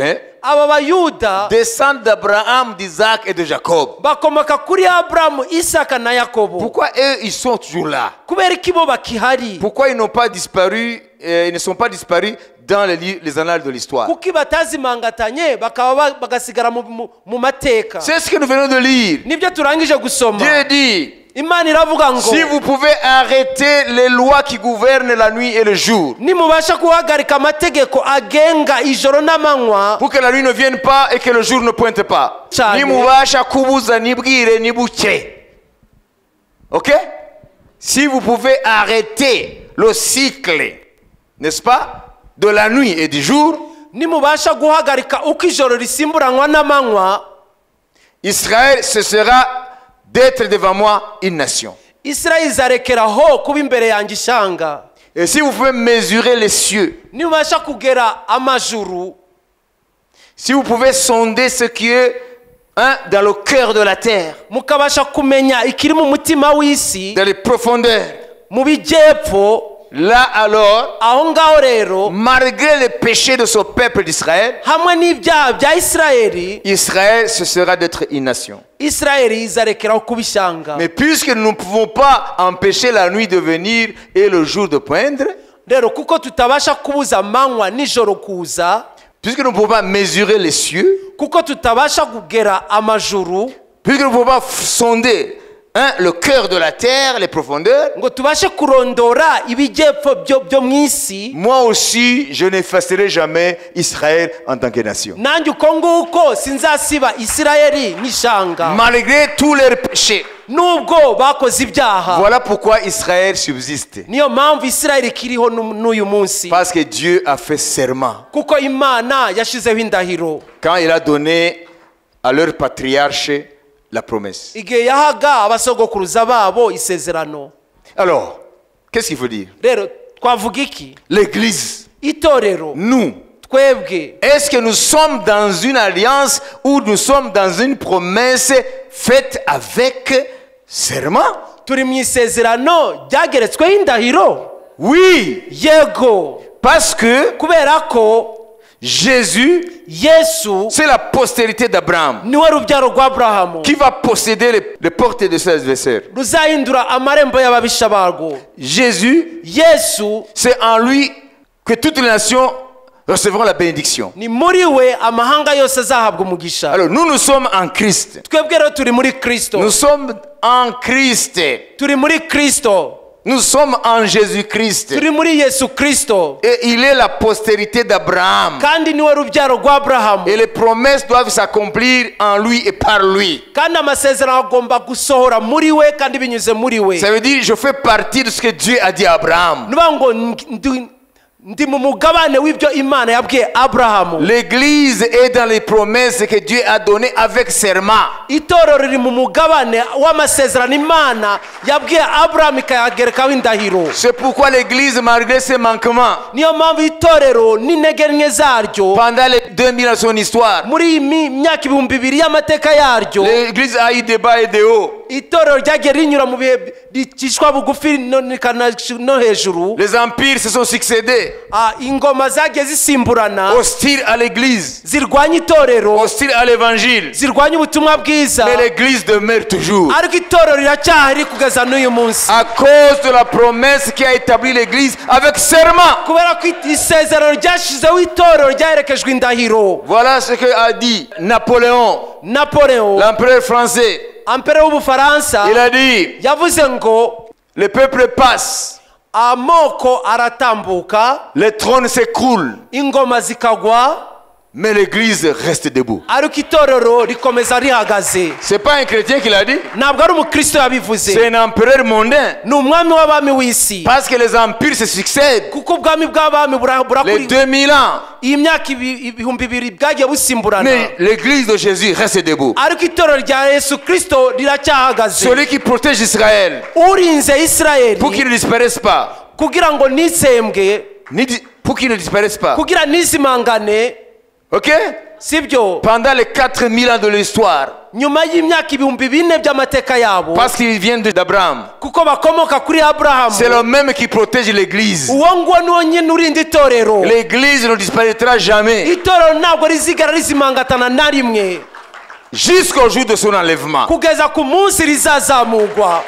Aba bayuda descendent d'Abraham, d'Isaac et de Jacob. bakomoka kuri Abrahamu, Isaka na Yakobo. Pourquoi eux, ils sont toujours là? Kubera iki bo bakihari? Pourquoi ils n'ont pas disparu, ils ne sont pas disparus dans les annales de l'histoire? Kuki batazimangatanye bakaba bagasigara mu mateka? C'est ce que nous venons de lire. Nibyo turangije gusoma. Dieu dit, Imana iravuga ngo si vous pouvez arrêter les lois qui gouvernent la nuit et le jour, nimubasha guhagarika amategeko agenga ijoro n'amanywa, pour que la nuit ne vienne pas et que le jour ne pointe pas. Cyane. Nimubasha kubuza nibwire nibuke. Ok? Si vous pouvez arrêter le cycle, n'est-ce pas, de la nuit et du jour, nimubasha guhagarika uko ijoro risimburanywa n'amanywa, Israël cessera d'être devant moi une nation. Israeli izarekeraho kuba imbere yanjye ishanga. Et si vous pouvez mesurer les cieux, Nimubasha kugera amajuru, si vous pouvez sonder ce qui est dans le cœur de la terre, mukabasha kumenya ikiri mu mutima w'isi, dans les profondeurs, mu bijyepfo, là alors, aho ngaho rero, malgré les péchés de ce peuple d'Israël, hamwe n'ibyaha bya Israeli, Israël cessera d'être une nation. Israeli izarekeraho kuba ishanga. Mais puisque nous ne pouvons pas empêcher la nuit de venir et le jour de poindre, Rero kuko tutabasha kubuza amanywa nijoro kuza, puisque nous ne pouvons pas mesurer les cieux, kuko tutabasha kugera amajuru, puisque nous ne pouvons pas sonder le cœur de la terre, les profondeurs, ngo tubashe kurondora ibijyepfo byo mu isi, moi aussi, je n'effacerai jamais Israël en tant que nation. nanjye uko nguko sinzasiba Isirayeli nk'ishanga, Malgré tous leurs péchés. nubwo bakoze ibyaha. Voilà pourquoi Israël subsiste. Niyo mpamvu Isirayeli ikiriho n'uyu munsi, Parce que Dieu a fait serment. kuko Imana yashizeho indahiro Quand il a donné à leur patriarche la promesse. igihe yahaga abasogokuruza babo isezerano. Alors, qu'est-ce qu'il faut dire? Rero twavuga iki? L'église, Itorero, nous, twebwe, est-ce que nous sommes dans une alliance ou nous sommes dans une promesse faite avec serment? turi mu isezerano ryageretsweho indahiro? Oui, Yego, parce que kubera ko Jésus, Yesu c'est la postérité d'Abraham niwe rubyaro rwa Aburahamu qui va posséder les portes de ses adversaires. ruzahindura amarembo y'ababisha barwo. Jésus, Yesu c'est en lui que toutes les nations recevront la bénédiction. ni muri we amahanga yose azahabwa umugisha. Alors nous sommes en Christ. Twebwe rero turi muri Kristo, Nous sommes en Christ. turi muri Kristo, Nous sommes en Jésus-Christ. turi muri Yesu Kristo, Et il est la postérité d'Abraham. kandi niwe rubyaro rwa Aburahamu, Et les promesses doivent s'accomplir en lui et par lui. kandi amasezerano agomba gusohora muri we kandi binyuze muri we. Ça veut dire je fais partie de ce que Dieu a dit à Abraham. Nuvuga ngo ndi mu mugabane w'ibyo Imana yabwiye Aburahamu. L'église est dans les promesses que Dieu a données avec serment. Itorero riri mu mugabane w'amasezerano Imana yabwiye Aburahamu ikayagerekaho indahiro. C'est pourquoi l'église, malgré ses manquements, Niyo mpamvu itorero n'intege nke zaryo pendant les 2000 ans de son histoire, muri iyi myaka 2000 y'amateka yaryo, l'église a eu des bas et des hauts. itorero ryagiye rinyura mu bihe bicishwa bugufi no hejuru. Les empires se sont succédés, Ingoma zagiye zisimburana hostiles à l'église, zirwanya itorero, hostiles à l'évangile. zirwanya ubutumwa bwiza, Mais l'église demeure toujours. ariko itorero riracyahari kugeza n'uyu munsi, À cause de la promesse qui a établi l'église avec serment. kubera ko isezerano ryashizeho itorero ryaherekejwe indahiro. Voilà ce que a dit Napoléon, Napoleon, l'empereur français. ampere w'ubufaransa, Il a dit, yavuze ngo le peuple passe, amoko aratambuka, les trônes s'écroulent, ingoma zikagwa, mais l'église reste debout. ariko itorero rikomeza rihagaze. C'est pas un chrétien qui l'a dit, Ntabwo ari umukristo yabivuze, c'est un empereur mondain. ni umwami w'abami w'isi, Parce que les empires se succèdent. kuko ubwami bw'abami Les burakuri 2000 ans. iyi myaka 2000 bwagiye busimburana, Mais l'église de Jésus reste debout. ariko itorero rya Yesu Kristo riracyahagaze. Celui qui protège Israël Urinze Isirayeli pour qu'il ne disparaisse pas. kugira ngo nitsembwe, Pour qu'il ne disparaisse pas. kugira ntizimangane, Ok? sibyo? Pendant les 4000 ans de l'histoire. Nyuma y'imyaka 4000 by'amateka yabo, Parce qu'ils viennent d'Abraham. kuko bakomoka kuri Aburahamu, C'est le même qui protège l'église. uwo nguwo niwo nyine urinda itorero. L'église ne disparaîtra jamais. Itorero ntabwo rizigara rizimangatana na rimwe Jusqu'au jour de son enlèvement. kugeza ku munsi rizazamurwa.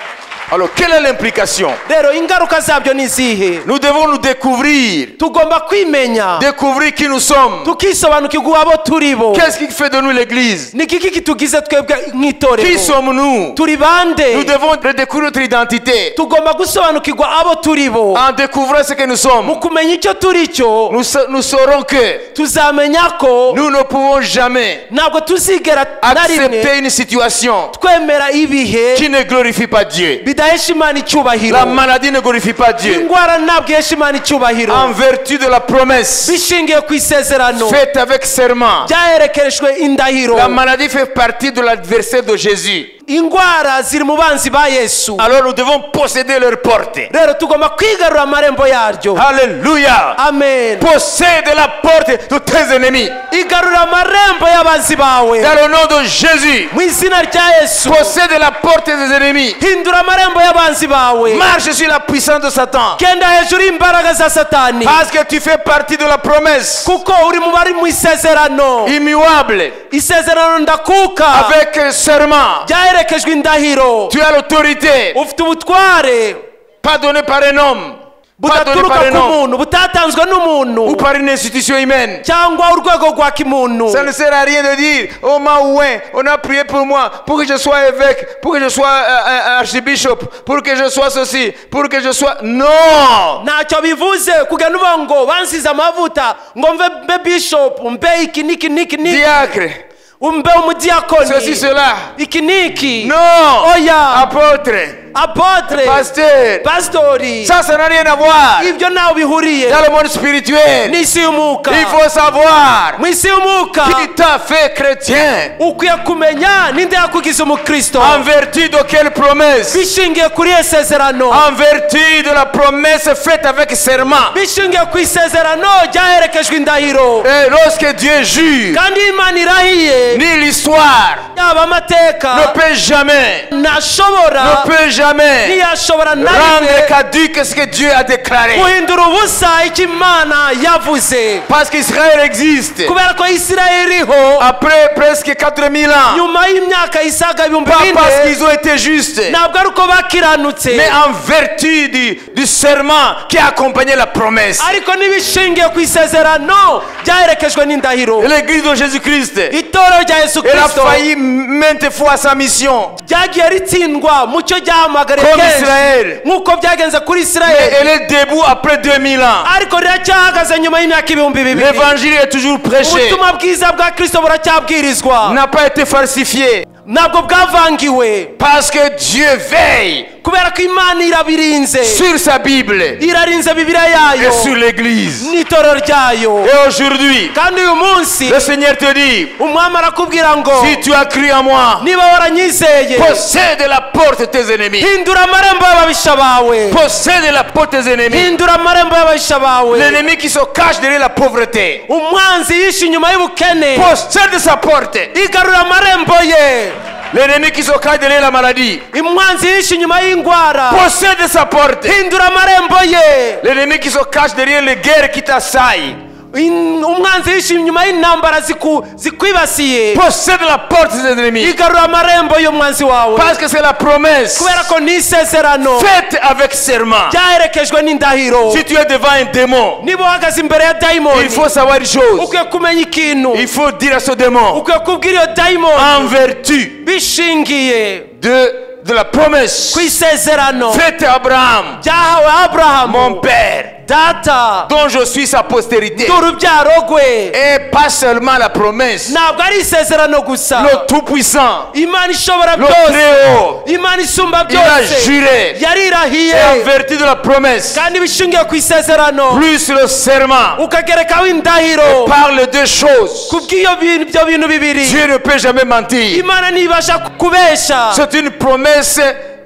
Alors, quelle est l'implication? Rero ingaruka zabyo ni izihe? Nous devons nous découvrir. Tugomba kwimenya, Découvrir qui nous sommes. tukisobanukirwa abo turi bo. Qu'est-ce qui fait de nous l'église? Ni kiki kitugize twebwe Qui nk'itorero? sommes-nous? Turi Nous bande? devons redécouvrir notre identité. Tugomba gusobanukirwa abo turi bo. En découvrant ce que nous sommes, Mu kumenya icyo turi cyo, nous saurons que tuzamenya ko nous ne pouvons jamais ntabwo tuzigera na rimwe accepter une situation twemera ibihe qui ne glorifie pas Dieu. bidahesha Imana icyubahiro. La maladie ne glorifie pas Dieu. Indwara ntabwo ihesha Imana icyubahiro, En vertu de la promesse bishingiye ku isezerano faite avec serment, byaherekerejwe indahiro. la maladie fait partie de l'adversaire de Jésus. Indwara ziri mu banzi ba Yesu, Alors nous devons posséder leur porte. rero tugomba kwigarura amarembo yaryo. Alléluia. Amen. Possède la porte de tes ennemis. Igarura amarembo y'abanzi bawe Dans le nom de Jésus. mu izina rya Yesu. Possède la porte des ennemis. Hindura amarembo y'abanzi bawe, Marche sur la puissance de Satan. genda hejuru y'imbaraga za Satani, Parce que tu fais partie de la promesse kuko uri mu bari mu isezerano. immuable Isezerano ndakuka avec serment. ryaherekejwe indahiro. Tu as l'autorité, Ufite ubutware pas donné par un homme, budaturuka par un ku homme muntu butatanzwe ou n'umuntu par une institution humaine. cyangwa urwego rwa kimuntu. Ça ne sert à rien de dire, oh Maouin, on a prié pour moi, pour que je sois évêque, pour que je sois archbishop, pour que je sois ceci, pour que je sois... Non! ntacyo bivuze kugenda uvuga ngo bansize amavuta ngo mbe bishop mbe iki niki niki niki Diacre, mbe umudiyakoni ceci, cela. iki niki. Non! Oya. Apôtre, apotre pasteur, pastori ça n'a rien à voir. ibyo ntaho bihuriye Dans le monde spirituel, n'isi y'umwuka. il faut savoir mu isi y'umwuka qui t'a fait chrétien. ukwiye kumenya ninde yakugize umukristo En vertu de quelle promesse? bishingiye kuri iyo sezerano, En vertu de la promesse faite avec serment. bishingiye ku isezerano ryaherekejwe indahiro. Et lorsque Dieu jure, kandi Imana irahiye ni l'histoire yaba amateka ne peut jamais, ntashobora ne peut jamais ntiyashobora na rendre rimwe caduc ce que Dieu a déclaré. guhindura ubusa icyo Imana yavuze, Parce qu'Israël existe kubera ko Isirayeli iriho après presque 4000 ans. nyuma y'imyaka isaga ibihumbi Pas parce bine, qu'ils ont été justes, ntabwo ari uko bakiranutse mais en vertu du serment qui a accompagné la promesse. ariko n'ibishingiye ku isezerano byaherekejwe n'indahiro. Et l'église de Jésus-Christ, itorero rya Yesu elle a Kristo failli maintes fois à sa mission. ryagiye ritsindwa mu cyo ryahamagariye Comme kenshi Israël. nk'uko byagenze kuri Mais Isirayeli, elle est debout après 2000 ans. ariko riracyahagaze nyuma y'imyaka ibihumbi bibiri. L'évangile est toujours prêché. ubutumwa bwiza bwa Kristo buracyabwirizwa, N'a pas été falsifié. ntabwo bwavangiwe, Parce que Dieu veille kubera ko Imana irabirinze, sur sa Bible irarinze Bibiliya yayo et sur l'église. n'itorero ryayo. Et aujourd'hui, kandi uyu munsi le Seigneur te dit, umwami arakubwira ngo si tu as cru en moi, niba waranyizeye possède la porte de tes ennemis. hindura amarembo y'ababisha bawe, Possède la porte de tes ennemis. hindura amarembo y'ababisha bawe. L'ennemi qui se cache derrière la pauvreté. umwanzi yishe inyuma y'ubukene Possède sa porte. igarura amarembo ye. L'ennemi qui se cache derrière la maladie. umwanzi yishe inyuma y'indwara Possède sa porte. hindura amarembo ye. L'ennemi qui se cache derrière les guerres qui t'assaillent. umwanzi yishe inyuma y'intambara zikwibasiye Possède la porte des ennemis. igarura amarembo y'umwanzi wawe, Parce que c'est la promesse kubera ko ni isezerano faite avec serment. ryaherekejwe n'indahiro. Si tu es devant un démon, niba uhagaze imbere ya dayimoni il faut savoir une chose. ukwiye kumenya ikintu, Il faut dire à ce démon, ukwiye kubwira iyo dayimoni en vertu bishingiye de la promesse ku isezerano faite à Abraham, ryahawe mon Aburahamu, père, data dont je suis sa postérité. n'urubyaro rwe. Et pas seulement la promesse, ntabwo ari isezerano gusa, le Tout-Puissant, Imana ishobora le byose, Très-Haut, Imana isumba il a byose juré. yarirahiye, Et en vertu de la promesse, kandi bishingiye ku isezerano plus le serment, ukagerekaho indahiro. parle de choses. kubw'ibyo bintu bibiri Dieu ne peut jamais mentir. Imana ntibasha kubesha, C'est une promesse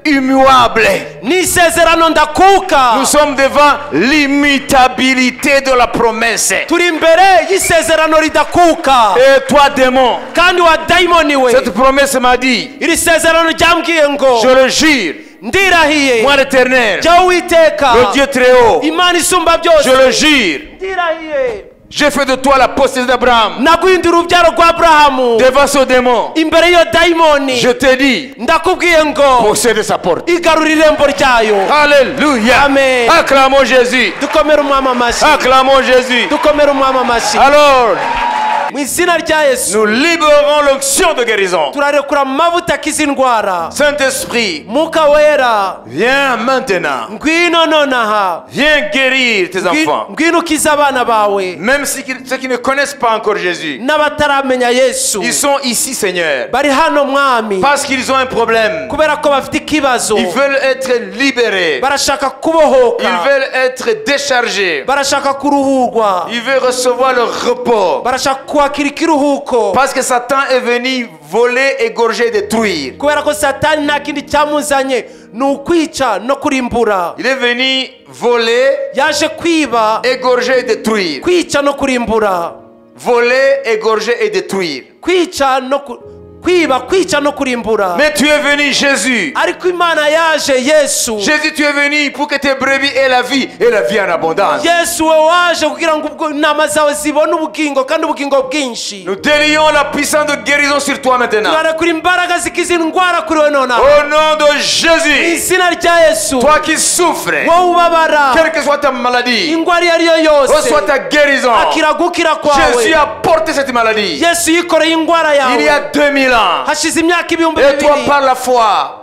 immuable. ni isezerano ndakuka. Nous sommes devant l'immutabilité de la promesse. turi imbere y'isezerano ridakuka. Et toi, démon, kandi wa dayimoni we, cette promesse m'a dit, iri sezerano ryambwiye ngo je le jure, ndirahiye moi l'Éternel, jya Uwiteka le Dieu très haut, Imana isumba je byose, le jure, ndirahiye j'ai fait de toi la postérité d'Abraham. naguhindura urubyaro rwa Aburahamu Devant ce démon, imbere y'iyo dayimoni. je te dis, ndakubwiye ngo possède sa porte. igarura irembo ryayo. Alléluia. Amen. Acclamons Jésus. dukomere umwami amashyi, Acclamons Jésus. dukomere umwami amashyi. Alors, mu izina rya Yesu nous libérons l'onction de guérison. turarekura amavuta akiza indwara. Saint-Esprit, mwuka wera viens maintenant. ngwino nonaha, Viens guérir tes enfants. ngwino ukiza abana bawe Même ceux qui ne connaissent pas encore Jésus. n'abataramenya Yesu. Ils sont ici, Seigneur. bari hano mwami Parce qu'ils ont un problème. kubera ko bafite ikibazo, Ils veulent être libérés. barashaka kubohoka, Ils veulent être déchargés. barashaka kuruhurwa, Ils veulent recevoir leur repos. barashaka kwakira ikiruhuko. Parce que Satan est venu voler, égorger, détruire. kubera ko satani nta kindi cyamuzanye ni ukwica no kurimbura. Il est venu voler, yaje kwiba, égorger et détruire. kwica no kurimbura, Voler, égorger et détruire. kwica no kwiba, kwica no kurimbura. Mais tu es venu, Jésus. Ariko Imana yaje, Yesu. Jésus, tu es venu pour que tes brebis aient la vie et la vie en abondance. Yesu we waje kugira ngo intama zawe zibone ubugingo kandi ubugingo bwinshi. Nous délions la puissance de guérison sur toi maintenant. Turarekura imbaraga zikiza indwara kuri wowe nonaha. Au nom de Jésus. Izina rya Yesu. Toi qui souffres, wowe ubabara, quelle que soit ta maladie, indwara iyo ariyo yose, reçois ta guérison. akira gukira kwawe. Jésus a porté cette maladie. Yesu yikoreye indwara yawe. Il y a 2000 ans. hashize imyaka ibihumbi Et toi bibiri. par la foi.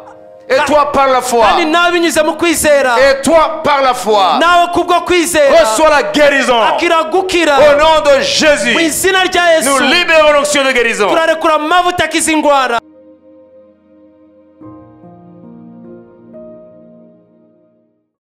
Et toi par la foi. kandi nawe binyuze mu kwizera. Et toi par la foi. nawe kubwo kwizera. Reçois la guérison. akira gukira. Au nom de mu Jésus. izina rya Yesu. Nous libérons l'onction de guérison. turarekura amavuta akiza indwara.